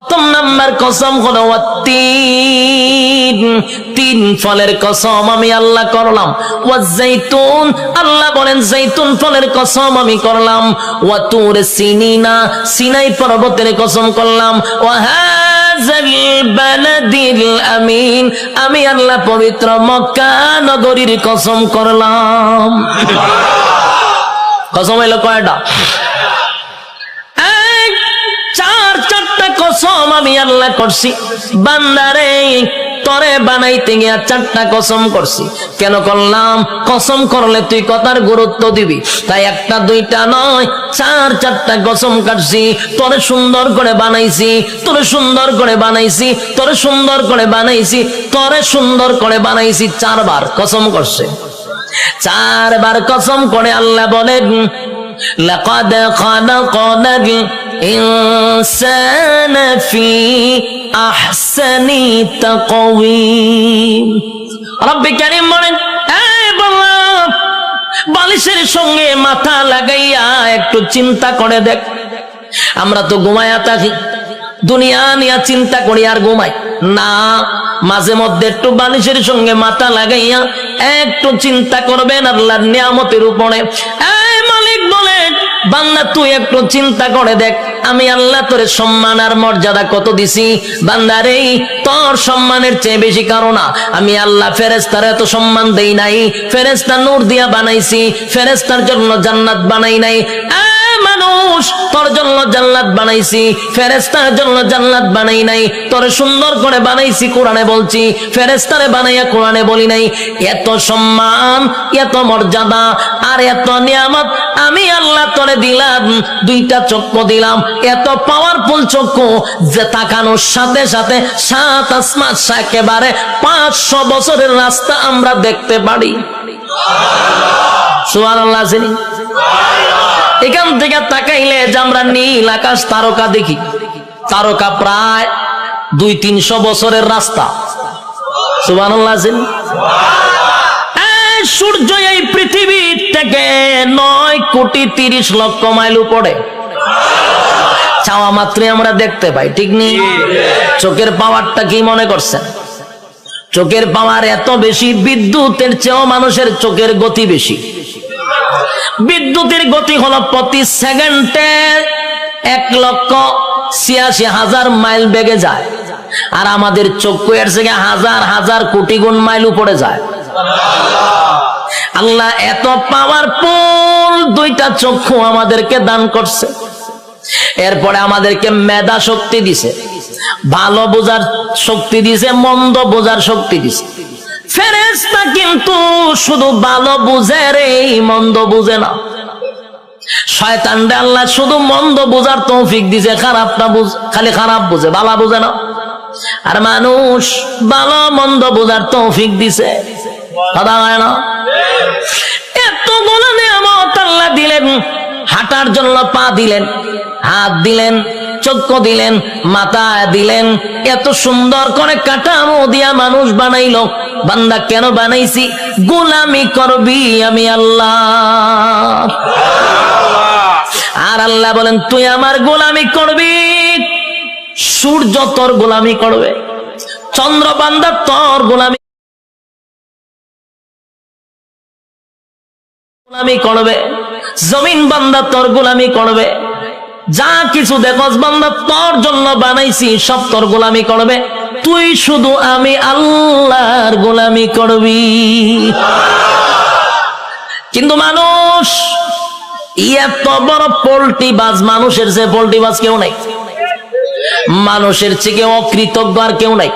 প্রথম নাম্বার কসম হলো তিন ফলের কসম আমি আল্লাহ করলাম। ওয়াজাইতুন, আল্লাহ বলেন জাইতুন ফলের কসম আমি করলাম। ওয়া তুর সিনিনা, সিনাই পর্বতের কসম করলাম। ওয়া হাযাল বালাদিল আমিন, আমি আল্লাহ পবিত্র মক্কা নগরীর কসম করলাম। কসম হলো কয়টা? চারটা কসম আমি আল্লাহ করছি। বান্দারে তরে বানাইতে গিয়া চারটা কসম করছি। কেন করলাম? কসম করলে তুই কথার গুরুত্ব দিবি, তাই একটা দুইটা নয়, চারটা কসম কাটছি। তোরে সুন্দর করে বানাইছি, তোরে সুন্দর করে বানাইছি, তোরে সুন্দর করে বানাইছি, তোরে সুন্দর করে বানাইছি। চারবার কসম করছে। চারবার কসম করে আল্লাহ বলেন লাকাদ খালাকনাল ইনসানা ফি আহসানি তাকওয়িম। রব্বে কারীম বলেন, এই বান্দা, বালিশের সঙ্গে মাথা লাগাইয়া একটু চিন্তা করে দেখ। আমরা তো ঘুমায়া থাকি, দুনিয়া নিয়ে চিন্তা করি আর ঘুমাই না। মাঝে মধ্যে একটু বালিশের সঙ্গে মাথা লাগাইয়া একটু চিন্তা করবেন আল্লাহর নিয়ামতের উপরে। এই মালিক বলে, বান্দা তুই একটু চিন্তা করে দেখ, আমি আল্লাহ তোরে সম্মান আর মর্যাদা কত দিছি। বান্দারে তোর সম্মানের চেয়ে বেশি কারো না। আমি আল্লাহ ফেরেশতার এত সম্মান দেই নাই। ফেরেশতা নূর দিয়া বানাইছি, ফেরেশতার জন্য জান্নাত বানাই নাই। মানুষ, তোর জন্য জান্নাত বানাইছি, ফেরেশতার জন্য জান্নাত বানাই নাই। তোরে সুন্দর করে বানাইছি, কোরআনে বলছি, ফেরেশতারে বানাইয়া কোরআনে বলি নাই। এত সম্মান, এত মর্যাদা আর এত নিয়ামত আমি আল্লাহ তোরে দিলাম। দুইটা চক্ষু দিলাম, এত পাওয়ারফুল চক্ষু যে তাকানোর সাথে সাথে সাত আসমান, একেবারে 500 বছরের রাস্তা আমরা দেখতে পারি। সুবহানাল্লাহ। এখান থেকে তাকাইলে যে আমরা নীল আকাশ তারকা দেখি, তারকা প্রায় 200-300 বছরের রাস্তা। সুবহানাল্লাহ। সূর্য এই পৃথিবীর থেকে 9,30,00,000 মাইল উপরে, চাওয়া মাত্রই আমরা দেখতে পাই, ঠিক নেই? চোখের পাওয়ারটা কি মনে করছেন? চোখের পাওয়ার এত বেশি, বিদ্যুতের চেয়েও মানুষের চোখের গতি বেশি। বিদ্যুতের গতি হলো প্রতি সেকেন্ডে 1,86,000 মাইল বেগে যায়, আর আমাদের চক্ষু এর থেকে হাজার হাজার কোটি গুণ মাইল উপরে যায়। আল্লাহ এত পাওয়ারফুল দুইটা চক্ষু আমাদেরকে দান করছে। এরপরে আমাদেরকে মেধা শক্তি দিছে, ভালো বোঝার শক্তি দিছে, মন্দ বোঝার শক্তি দিছে। ফেরেশতা কিন্তু শুধু ভালো বুঝে রে, মন্দ বুঝে না। শয়তানরে আল্লাহ শুধু মন্দ বুঝার তৌফিক দিছে, খারাপটা খালি খারাপ বুঝে, ভালো বুঝে না। আর মানুষ ভালো মন্দ বুঝার তৌফিক দিছে, কথা হয় না? এতগুলো নিয়ামত আল্লাহ দিলেন। হাঁটার জন্য পা দিলেন, হাত দিলেন, চক্ষু দিলেন, মাথা দিলেন, এত সুন্দর করে কাঠামো দিয়া মানুষ বানাইলো। বান্দা কেন বানাইছি? গোলামি করবি আমি আল্লাহ। আর আল্লাহ বলেন তুই আমার গোলামি করবি। সূর্য তোর গোলামি করবে, চন্দ্র বান্দা তোর গোলামি করবে, জমিন বান্দা তোর গোলামি করবে। যা কিছু দেখস বান্দা তোর জন্য বানাইছি, সব তোর গোলামি করবে। তুই শুধু আমি আল্লাহর গোলামি করবি। কিন্তু মানুষ এত বড় পোল্ট্রিবাজ, মানুষের যে পোল্ট্রিবাজ কেউ নাই, মানুষের চেয়ে অকৃতজ্ঞ আর কেউ নাই।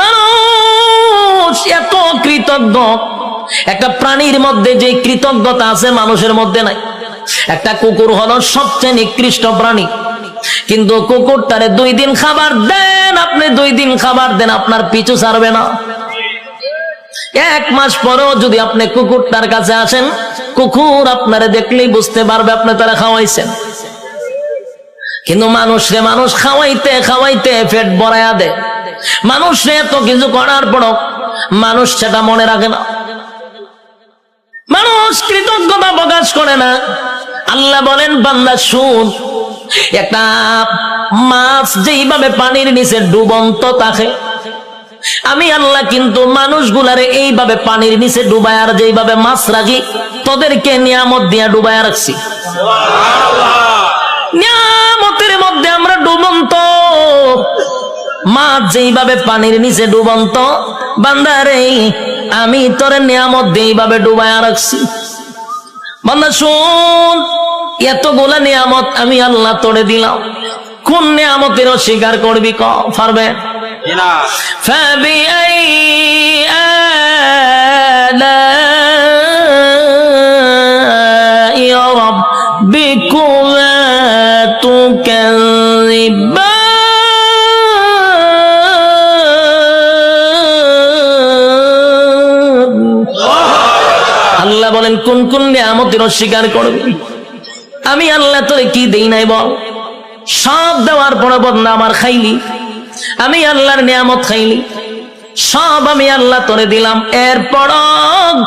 মানুষ এত কৃতজ্ঞ, একটা প্রাণীর মধ্যে যে কৃতজ্ঞতা আছে মানুষের মধ্যে নাই। একটা কুকুর হলো সবচেয়ে নিকৃষ্ট প্রাণী, কিন্তু কুকুরটারে 2 দিন খাবার দেন, আপনি 2 দিন খাবার দেন, আপনার পিছু ছাড়বে না। 1 মাস পরেও যদি আপনি কুকুরটার কাছে আসেন, কুকুর আপনারে দেখলেই বুঝতে পারবে আপনি তারা খাওয়াইছেন। কিন্তু মানুষরে মানুষ খাওয়াইতে খাওয়াইতে পেট ভরাইয়া দেয়। মানুষরে এত কিছু করার পরও মানুষ সেটা মনে রাখে না, মানুষ কৃতজ্ঞতা প্রকাশ করে না। আল্লাহ বলেন বান্দা শুন, একটা মাছ যেইভাবে পানির নিচে ডুবন্ত থাকে, আমি আল্লাহ কিন্তু মানুষগুলারে এইভাবে পানির নিচে ডুবায় আর যেইভাবে মাছ রাখি তোদেরকে নিয়ামত দিয়া ডুবায় রাখছি। নিয়ামতের মধ্যে আমরা ডুবন্ত, মাছ যেইভাবে পানির নিচে ডুবন্ত, বান্দারে আমি তোরে নিয়ামত দিয়ে এইভাবে ডুবায় রাখছি। বান্দা শুন, এতগুলা নিয়ামত আমি আল্লাহ তোরে দিলাম, কোন নিয়ামতের অস্বীকার করবি? ক পারবে? فبأي آلاء ربكما تكذبان আল্লাহ বলেন কোন কোন নিয়ামতের অস্বীকার করবি? আমি আল্লাহ তোরে কি দেই নাই বল? সব দেওয়ার পরে বদনা আমার খাইলি, আমি আল্লাহর নিয়ামত খাইলি, সব আমি আল্লাহ তোরে দিলাম। এরপর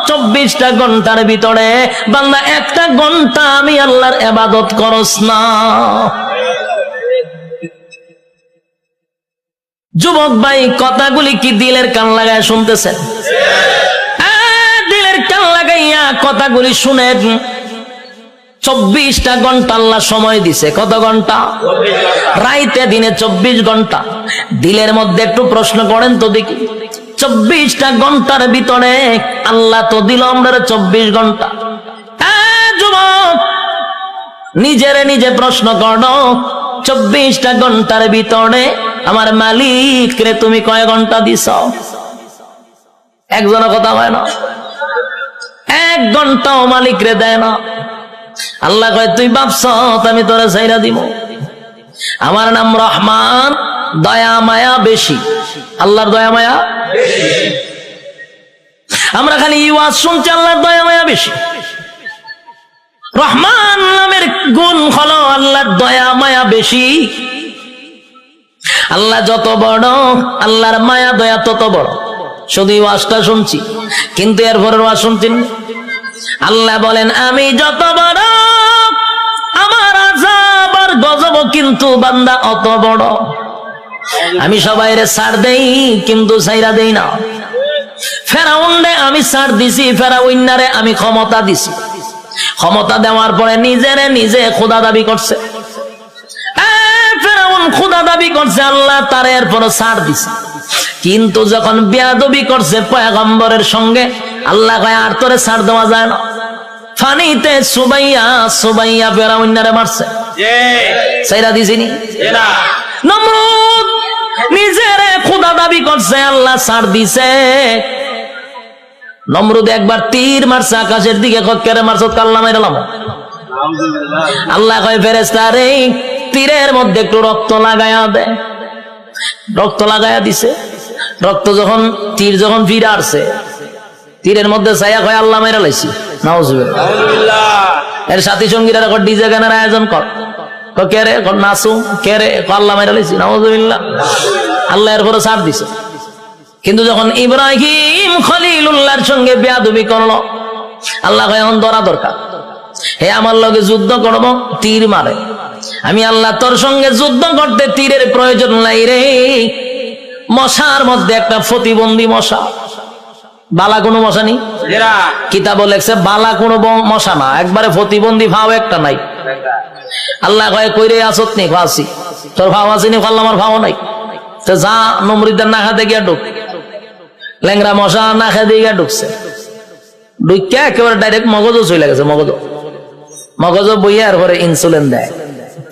24টা ঘন্টার ভিতরে বান্দা 1টা ঘন্টা আমি আল্লাহর ইবাদত করস না। যুবক ভাই, কথাগুলি কি দিলের কান লাগায় শুনতেছেন? দিলের কান লাগাইয়া কথাগুলি শুনেন। 24টা ঘন্টা আল্লাহ সময় দিছে। কত ঘন্টা? রাইতে দিনে 24 ঘন্টা। দিলের মধ্যে একটু প্রশ্ন করেন তো দেখি, 24টা ঘন্টার ভিতরে আল্লাহ তো দিল আমরা 24 ঘন্টা। যুবক, নিজেরে নিজে প্রশ্ন করো, 24টা ঘন্টার ভিতরে আমার মালিক রে তুমি কয় ঘন্টা দিছ? একজনের কথা হয় না, 1 ঘন্টাও মালিক রে দেয় না। আল্লাহ কয় তুই ভাবছ আমি তোরে ছাইরা দিব? আমার নাম রহমান, দয়া মায়া বেশি। আল্লাহর দয়া মায়া বেশি। আমরা খালি ওয়াজ শুনছি আল্লাহর দয়া মায়া বেশি। রহমান নামের গুণ হলো আল্লাহর দয়া মায়া বেশি। আল্লাহ যত বড়, আল্লাহর মায়া দয়া তত বড়। শুধু ওয়াজটা শুনছি, কিন্তু এরপরের ওয়াজ শুনছেন। আল্লাহ বলেন আমি যত বড়, আমার আযাব আর গজব কিন্তু বান্দা অত বড়। আমি সবাইরে ছাড় দেই, কিন্তু ছাইরা দেই না। ফেরাউনরে আমি ছাড় দিছি, ফেরাউন্নারে আমি ক্ষমতা দিছি। ক্ষমতা দেওয়ার পরে নিজেরে নিজে খোদা দাবি করছে। ফেরাউন খোদা দাবি করছে, আল্লাহ তার এরপর ছাড় দিছে। কিন্তু যখন বেয়াদবি করছে পয়গম্বরের সঙ্গে, আল্লাহ কয় আর তোরে ছাড় দেওয়া যায় না। ফানিতে সুবাইয়া সুবাইয়া ফেরাউন্নারে মারছে, ছাইরা দিছিনি? নমরুদ নিজেরে খোদা দাবি করছে, আল্লাহ ছাড় দিছে। নমরুদ একবার তীর মারছে আকাশের দিকে, কেরে মারছ? কাল্লা মাইরালাম। আল্লাহ কয় ফেরেশতা রে, তীরের মধ্যে একটু রক্ত লাগায়া দে। রক্ত লাগায়া দিছে। রক্ত যখন তীর যখন ফিরে আসছে, তীরের মধ্যে ছায়া কয় আল্লাহ মাইরা লাইছি। নাউজুবিল্লাহ। এর সাথী সঙ্গীরা ডিজে গানের আয়োজন কর, কে রে? নাচু। কে রে? আল্লাহ মাইরা লাইছি। নাউজুবিল্লাহ। আল্লাহ এর পরে ছাড় দিছে। কিন্তু যখন ইব্রাহিম খলিলুল্লাহর সঙ্গে বেয়াদবি করলো, আল্লাহ কয় এখন ধরা দরকার। হে আমার লগে যুদ্ধ করব, তীর মারে। আমি আল্লাহ তোর সঙ্গে যুদ্ধ করতে তীরের প্রয়োজন নাই রে। মশার মধ্যে একটা প্রতিবন্ধী মশা, বালা কোনো মশা নেই। কিতাব লেখছে বালা কোনো মশা না, একবারে প্রতিবন্ধী ভাও একটা নাই। আল্লাহ কয় কইরে আসত নি? ফাঁসি। তোর ভাও আসেনি? ফাল্লা আমার ভাও নাই। তো যা, নমরুদের না খাতে গিয়া ঢুক। ল্যাংরা মশা না খেতে গিয়া ঢুকছে। ঢুকিয়া একেবারে ডাইরেক্ট মগজও চলে গেছে। মগজ বইয়া আর পরে ইনসুলিন দেয়,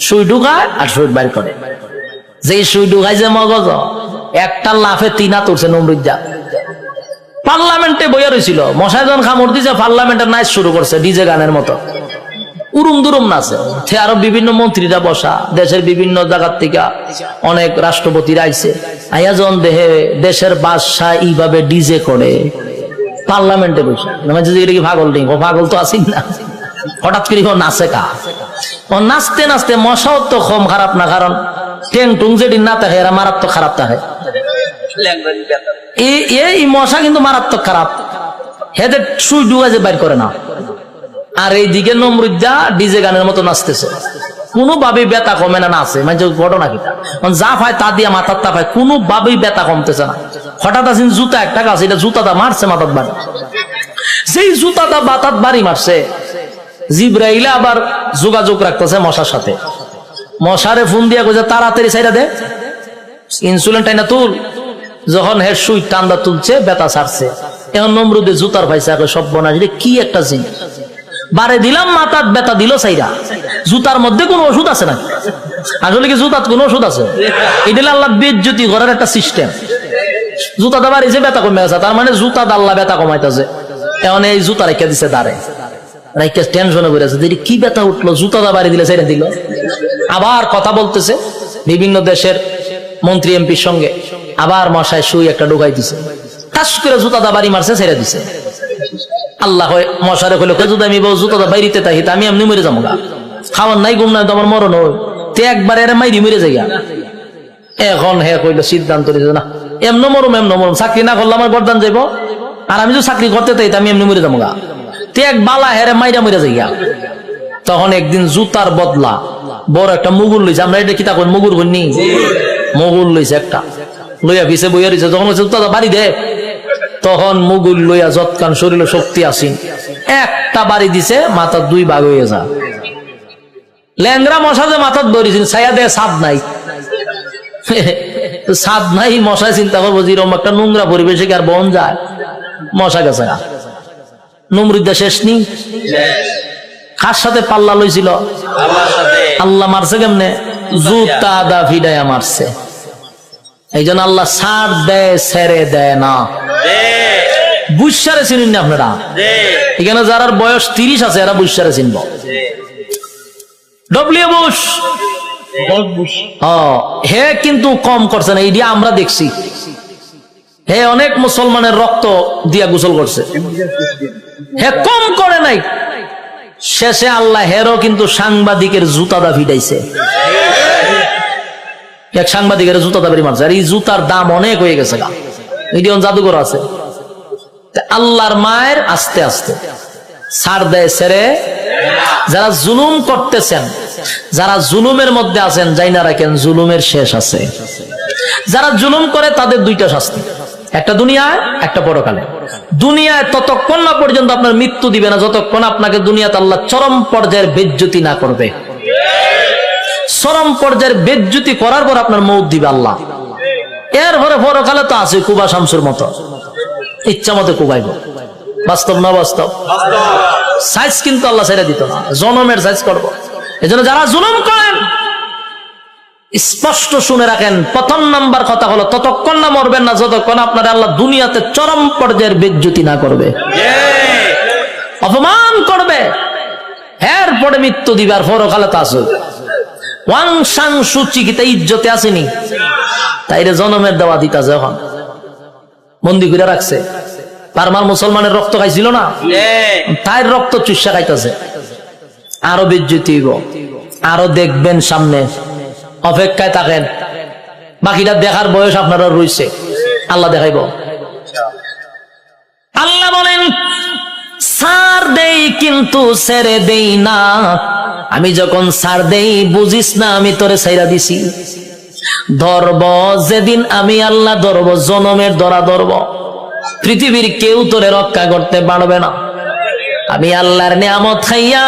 সুই ঢুকায় আর সুই বাইর করে। যে সুই ঢুকাইছে মগজ, একটা লাফে 3 হাত উঠছে নমরুদ। পার্লামেন্টে বইয়া রয়েছিল, মশাই যখন খামড় দিছে, পার্লামেন্টের নাচ শুরু করছে ডিজে গানের মতো, উরুম দুরুম নাচে। আরো বিভিন্ন মন্ত্রীরা বসা, দেশের বিভিন্ন জায়গার থেকে অনেক রাষ্ট্রপতিরা আইছে। আইয়া যখন দেশের বাদশাহ এইভাবে ডিজে করে পার্লামেন্টে বসে, এটা কি পাগল নেই? ও পাগল তো আসি না। হঠাৎ করে নাচে কা, ও নাচতে নাচতে মশাও তো কম খারাপ না, কারণ টেং টুং যেটি না থাকে এরা মারাত্মক খারাপ থাকে। এই মশা কিন্তু মারাত্মক খারাপ, হেদের সুই ডুগা যে বাইর করে না। আর এইদিকে নমরুদ্দা ডিজে গানের মতো নাচতেছে। কোনোভাবেই ব্যথা কমে না, আছে মানে ঘটনা কিটা যা পায় তা দিয়া মাথার তা পায়, কোনোভাবেই ব্যথা কমতেছে না। হঠাৎ আসেন জুতা একটা গাছ, এটা জুতাটা মারছে মাথার বাড়ি, সেই জুতাটা মাথার বাড়ি মারছে, জিব্রাইল আবার যোগাযোগ রাখতেছে মশার সাথে, মশারে ফোন দিয়া কইছে তাড়াতাড়ি ছাইরা দে, ইনসুলিন টাইনা তুল। যখন হের সুই টান্দা তুলছে ব্যথা ছাড়ছে, এখন নমরুদে জুতার পাইছে সব বনা, কি একটা জিনিস বারে দিলাম, মাথার ব্যথা দিল সাইরা। জুতার মধ্যে কোন ওষুধ আছে না? আসলে কি জুতার কোন ওষুধ আছে? এটা আল্লাহ বেজ্জতি করার একটা সিস্টেম। জুতাটা বাড়িছে ব্যথা কমে গেছে, তার মানে জুতা আল্লাহ ব্যথা কমাইতেছে। এখন এই জুতা রেখে দিছে দাঁড়ে, রেখে টেনশনে পড়ে আছে, কি ব্যথা উঠলো, জুতাটা বাড়ি দিলে ছেড়ে দিল। আবার কথা বলতেছে বিভিন্ন দেশের মন্ত্রী এমপির সঙ্গে, আবার মশায় সুই একটা ঢুকাই দিছে, টাস করে জুতাটা বাড়ি মারছে, ছেড়ে দিছে। আল্লাহ মশারে কইলো যদি আমি জুতাটা বাইরিতে তাই আমি এমনি মরে যাবো গা, খাওয়ার নাই ঘুম নাই তো আমার মরণ হয়, তে একবার এর মাইরি মরে যাই। এখন হে কইলো সিদ্ধান্ত নিয়েছে না এমন মরুম, চাকরি না করলে আমার গরদান যাইব, আর আমি যদি চাকরি করতে তাই আমি এমনি মরে যাবো গা, তে এক বালা হেরে মাইরা মরে যাই। তখন একদিন জুতার বদলা বড় একটা মুগুর লইছে, আমরা এটা কিতা কই মুগুর বলনি, মুগুর লইছে একটা, লইয়া পিছে বইয়া রয়েছে। যখন জুতাটা বাড়ি দে, তখন মুগুর লইয়া যৎকান শরীরে শক্তি আসিন একটা বাড়ি দিছে, মাথার দুই ভাগ হয়ে যা। ল্যাংরা মশা যে মাথার ধরেছেন, ছায়া দেয় ছাদ নাই, ছাদ নাই, মশায় চিন্তা করবো যেরকম একটা নোংরা পরিবেশে কি আর বন যায়, মশা গেছে। নমরুদ্দা শেষ নি, কার সাথে পাল্লা লইছিল? আল্লাহ মারছে কেমনে? জুতা দা ফিডাইয়া মারছে। এই জন্য আল্লাহ ছাড় দেয়, ছেড়ে দেয় না। বুঝসারে চিনুন না আপনারা? এখানে যারা বয়স 30 আছে এরা বুঝসারে চিনব। ডব্লিউ বুশ হে কিন্তু কম করছে না, এইটা আমরা দেখছি। হে অনেক মুসলমানের রক্ত দিয়া গোসল করছে, হে কম করে নাই। শেষে আল্লাহ হেরও কিন্তু সাংবাদিকের জুতাদা ফিটাইছে, এক সাংবাদিকের জুতাদা বাড়ি মারছে। আর এই জুতার দাম অনেক হয়ে গেছে, এটি জাদুঘর আছে। আল্লাহর মায়ের আস্তে আস্তে ছাড় দেয়, ছেড়ে। যারা জুলুম করতেছেন, যারা জুলুমের মধ্যে আছেন, যাই না রাখেন জুলুমের শেষ আছে। যারা জুলুম করে তাদের দুইটা শাস্তি, একটা দুনিয়ায়, একটা পরকালে। দুনিয়ায় ততক্ষণ না পর্যন্ত আপনার মৃত্যু দিবে না, যতক্ষণ আপনাকে দুনিয়াতে আল্লাহ চরম পর্যায়ের বেজ্জতি না করবে। চরম পর্যায়ের বেজ্জতি করার পর আপনার মৌত দিবে আল্লাহ। এরপরে পরকালে তো আছে কুবা শামসুর মতো, ইচ্ছা মতো কুবাইব। বাস্তব না বাস্তব? সাইজ কিন্তু আল্লাহ ছেড়ে দিত না, জনমের সাইজ করবো। এই জন্য যারা জুলুম করেন স্পষ্ট শুনে রাখেন, প্রথম নাম্বার কথা হলো ততক্ষণ না মরবেন না যতক্ষণ আপনার আল্লাহ দুনিয়াতে চরম পর্যায়ের বেজ্জতি না করবে, অপমান করবে। এরপরে মৃত্যু দিবে, আর পরকালে তো আছে ওয়াং সাং সুচি, কি তাই ইজ্জতে আসেনি? তাইরে জনমের দেওয়া দিতা, যখন বন্দি করে রাখছে। পারমার মুসলমানের রক্ত খাইছিল না, তাই রক্ত চুষা খাইতেছে। আরো বেজ্জতি হইব, আরো দেখবেন সামনে, অপেক্ষায় থাকেন। বাকিটা দেখার বয়স আপনারা রয়েছে, আল্লাহ দেখাইব। আল্লাহ বলেন ছাড় দেই কিন্তু ছেড়ে দেই না। আমি যখন ছাড় দেই বুঝিস না আমি তোরে ছাইরা দিছি। ধরব যেদিন আমি আল্লাহ ধরব, জনমের ধরা ধরব, পৃথিবীর কেউ তোরে রক্ষা করতে পারবে না। আমি আল্লাহর নিয়ামত খাইয়া